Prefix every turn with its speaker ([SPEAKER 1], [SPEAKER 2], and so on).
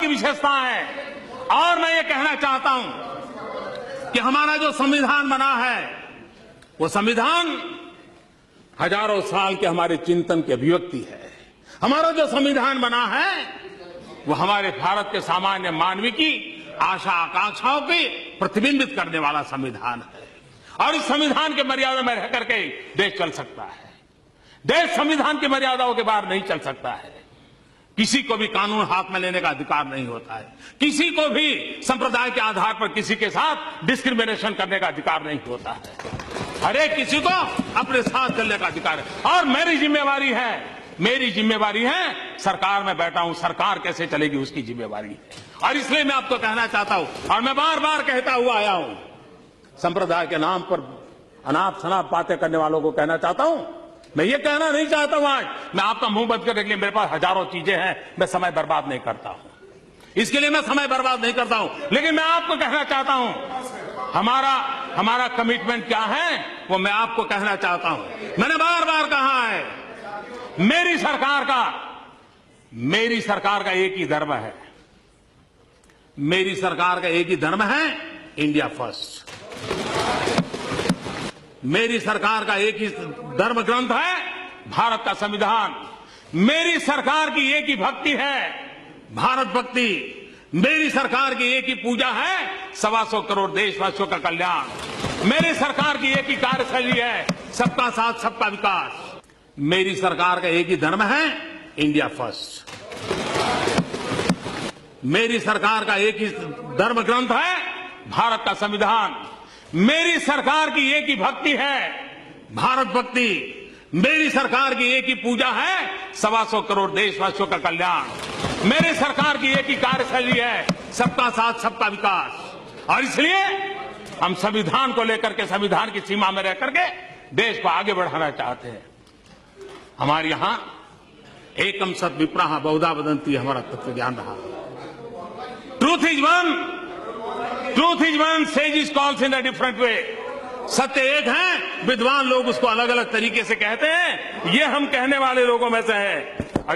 [SPEAKER 1] की विशेषता है। और मैं ये कहना चाहता हूं कि हमारा जो संविधान बना है वो संविधान हजारों साल के हमारे चिंतन की अभिव्यक्ति है। हमारा जो संविधान बना है वो हमारे भारत के सामान्य मानवी की आशा आकांक्षाओं को प्रतिबिंबित करने वाला संविधान है। और इस संविधान के मर्यादा में रह करके देश चल सकता है। देश संविधान की मर्यादाओं के बाहर नहीं चल सकता है। किसी को भी कानून हाथ में लेने का अधिकार नहीं होता है। किसी को भी संप्रदाय के आधार पर किसी के साथ डिस्क्रिमिनेशन करने का अधिकार नहीं होता है। हर एक किसी को अपने साथ चलने का अधिकार है। और मेरी जिम्मेवारी है सरकार में बैठा हूं, सरकार कैसे चलेगी उसकी जिम्मेवारी है। और इसलिए मैं आपको कहना चाहता हूं, और मैं बार बार कहता हुआ आया हूं, संप्रदाय के नाम पर अनाप शनाप बातें करने वालों को कहना चाहता हूं, मैं ये कहना नहीं चाहता हूं आज मैं आपका मुंह बंद करने के लिए, मेरे पास हजारों चीजें हैं, मैं समय बर्बाद नहीं करता हूं, इसके लिए मैं समय बर्बाद नहीं करता हूं। लेकिन मैं आपको कहना चाहता हूं हमारा कमिटमेंट क्या है वो मैं आपको कहना चाहता हूं। मैंने बार बार कहा है मेरी सरकार का एक ही धर्म है। मेरी सरकार का एक ही धर्म है इंडिया फर्स्ट। मेरी सरकार का एक ही धर्म ग्रंथ है भारत का संविधान। मेरी सरकार की एक ही भक्ति है भारत भक्ति। मेरी सरकार की एक ही पूजा है 125 करोड़ देशवासियों का कल्याण। मेरी सरकार की एक ही कार्यशैली है सबका साथ सबका विकास। मेरी सरकार का एक ही धर्म है इंडिया फर्स्ट। मेरी सरकार का एक ही धर्म ग्रंथ है भारत का संविधान। मेरी सरकार की एक ही भक्ति है भारत भक्ति। मेरी सरकार की एक ही पूजा है 125 करोड़ देशवासियों का कल्याण। मेरी सरकार की एक ही कार्यशैली है सबका साथ सबका विकास। और इसलिए हम संविधान को लेकर के, संविधान की सीमा में रह करके देश को आगे बढ़ाना चाहते हैं। हमारे यहां एकम सत विप्रहा बहुधा वदंती हमारा तत्व ज्ञान रहा। Truth is one, says calls in a different way. सत्य एक है, विद्वान लोग उसको अलग अलग तरीके से कहते हैं। ये हम कहने वाले लोगों में से है।